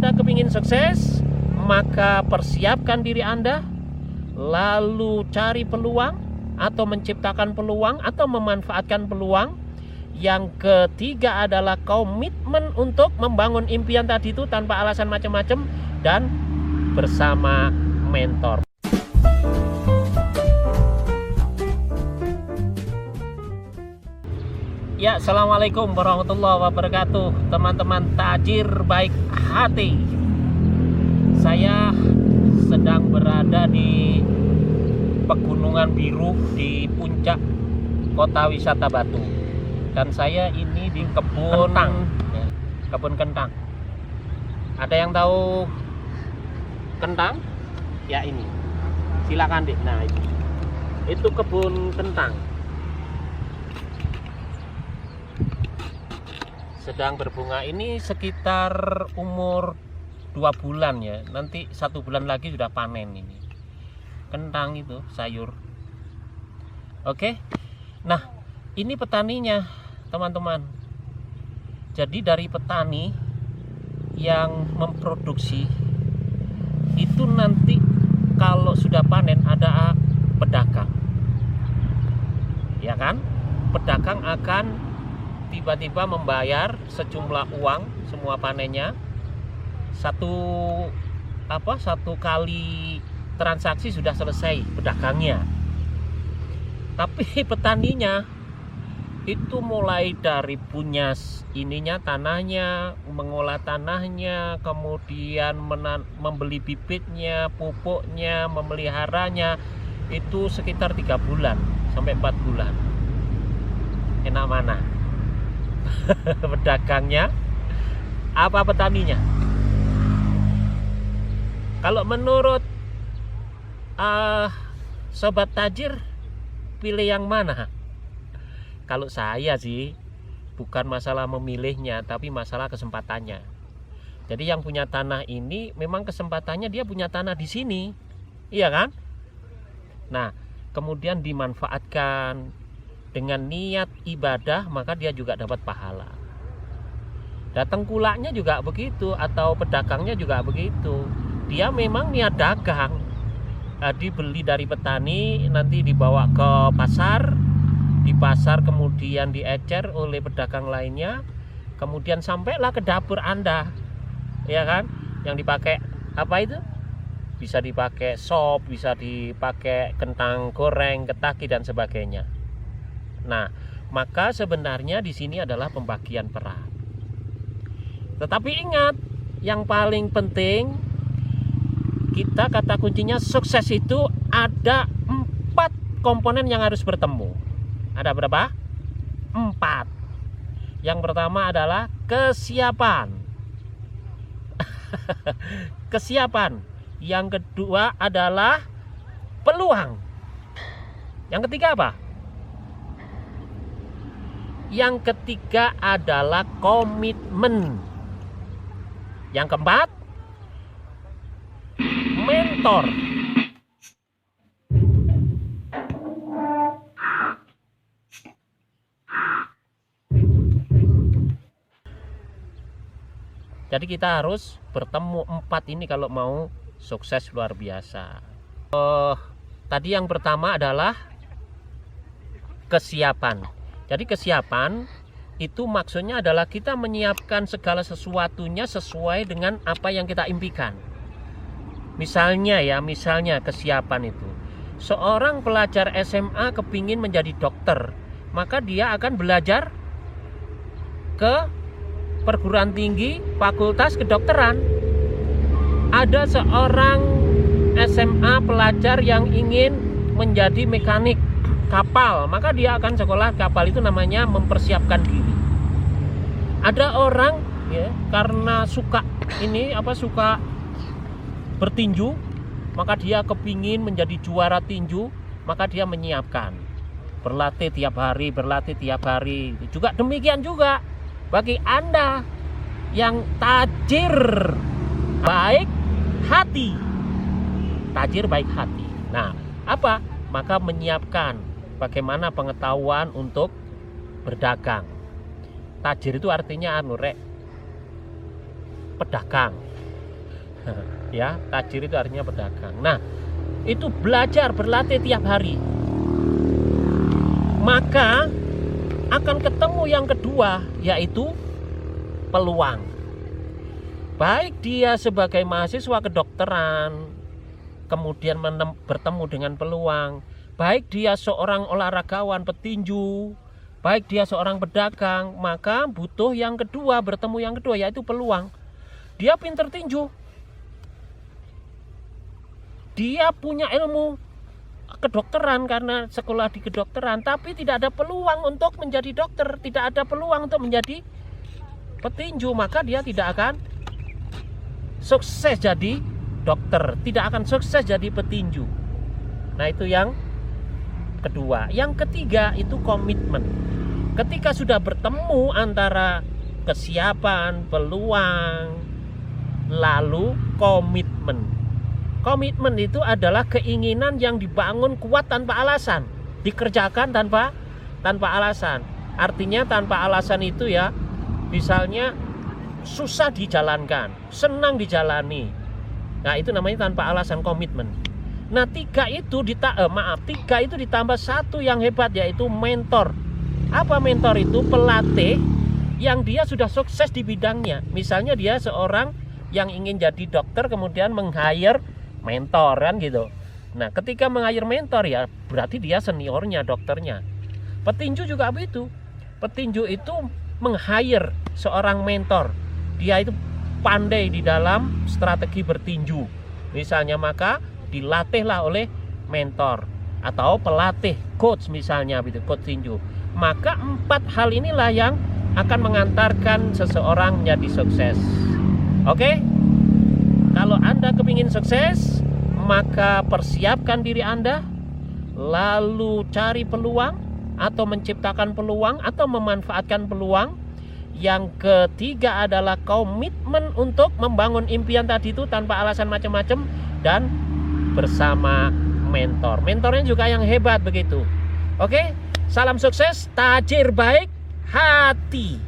Anda kepingin sukses, maka persiapkan diri Anda, lalu cari peluang atau menciptakan peluang atau memanfaatkan peluang. Yang ketiga adalah komitmen untuk membangun impian tadi itu tanpa alasan macam-macam dan bersama mentor. Ya, assalamualaikum warahmatullahi wabarakatuh, teman-teman tajir baik hati. Saya sedang berada di Pegunungan Biru di puncak kota wisata Batu, dan saya ini di kebun kentang, ya, kebun kentang. Ada yang tahu kentang? Ya ini, silakan deh. Nah itu kebun kentang. Sedang berbunga, ini sekitar umur 2 bulan ya, nanti 1 bulan lagi sudah panen ini kentang itu sayur. Oke, nah ini petaninya teman-teman. Jadi dari petani yang memproduksi itu nanti kalau sudah panen ada pedagang, ya kan? Pedagang akan tiba-tiba membayar sejumlah uang semua panennya. Satu kali transaksi sudah selesai pedagangnya. Tapi petaninya itu mulai dari punya ininya, tanahnya, mengolah tanahnya, kemudian membeli bibitnya, pupuknya, memeliharanya, itu sekitar 3 bulan sampai 4 bulan. Enak mana? Pedagangnya apa petaninya? Kalau menurut sobat tajir, pilih yang mana? Kalau saya sih bukan masalah memilihnya, tapi masalah kesempatannya. Jadi yang punya tanah ini memang kesempatannya dia punya tanah di sini, iya kan? Nah, kemudian dimanfaatkan dengan niat ibadah, maka dia juga dapat pahala. Datang kulaknya juga begitu, atau pedagangnya juga begitu. Dia memang niat dagang. Tadi beli dari petani, nanti dibawa ke pasar. Di pasar kemudian diecer oleh pedagang lainnya. Kemudian sampailah ke dapur Anda, ya kan? Yang dipakai apa itu? Bisa dipakai sop, bisa dipakai kentang goreng, ketaki dan sebagainya. Nah, maka sebenarnya di sini adalah pembagian peran. Tetapi ingat, yang paling penting, kita kata kuncinya sukses itu ada 4 komponen yang harus bertemu. Ada berapa? 4. Yang pertama adalah kesiapan. Kesiapan. Yang kedua adalah peluang. Yang ketiga apa? Yang ketiga adalah komitmen. Yang keempat, mentor. Jadi kita harus bertemu 4 ini kalau mau sukses luar biasa. Tadi yang pertama adalah kesiapan. Jadi kesiapan itu maksudnya adalah kita menyiapkan segala sesuatunya sesuai dengan apa yang kita impikan. Misalnya kesiapan itu, seorang pelajar SMA kepingin menjadi dokter, maka dia akan belajar ke perguruan tinggi fakultas kedokteran. Ada seorang SMA pelajar yang ingin menjadi mekanik kapal, maka dia akan sekolah kapal, itu namanya mempersiapkan diri. Ada orang ya, karena suka bertinju, maka dia kepingin menjadi juara tinju, maka dia menyiapkan berlatih tiap hari. Juga demikian juga bagi Anda yang tajir baik hati. Nah, apa? Maka menyiapkan bagaimana pengetahuan untuk berdagang. Tajir itu artinya pedagang. Ya, tajir itu artinya pedagang. Nah, itu belajar, berlatih tiap hari. Maka akan ketemu yang kedua, yaitu peluang. Baik dia sebagai mahasiswa kedokteran, kemudian bertemu dengan peluang. Baik dia seorang olahragawan petinju, baik dia seorang pedagang, maka butuh yang kedua, bertemu yang kedua, yaitu peluang. Dia pinter tinju, dia punya ilmu kedokteran karena sekolah di kedokteran, tapi tidak ada peluang untuk menjadi dokter, tidak ada peluang untuk menjadi petinju, maka dia tidak akan sukses jadi dokter, tidak akan sukses jadi petinju. Nah, itu yang kedua. Yang ketiga itu komitmen. Ketika sudah bertemu antara kesiapan, peluang, lalu komitmen. Komitmen itu adalah keinginan yang dibangun kuat tanpa alasan, dikerjakan tanpa alasan. Artinya tanpa alasan itu ya, misalnya susah dijalankan, senang dijalani. Nah, itu namanya tanpa alasan, komitmen. Nah, tiga itu ditambah satu yang hebat, yaitu mentor. Apa mentor itu? Pelatih yang dia sudah sukses di bidangnya. Misalnya dia seorang yang ingin jadi dokter, kemudian meng-hire mentor kan gitu. Nah, ketika meng-hire mentor ya berarti dia seniornya, dokternya. Petinju juga begitu. Petinju itu meng-hire seorang mentor. Dia itu pandai di dalam strategi bertinju. Misalnya, maka dilatihlah oleh mentor atau pelatih, coach misalnya gitu, coach tinju. Maka 4 hal inilah yang akan mengantarkan seseorang menjadi sukses. Oke? Kalau Anda kepingin sukses, maka persiapkan diri Anda, lalu cari peluang atau menciptakan peluang atau memanfaatkan peluang. Yang ketiga adalah komitmen untuk membangun impian tadi itu tanpa alasan macam-macam, dan bersama mentor. Mentornya juga yang hebat begitu. Oke, salam sukses, tajir baik hati.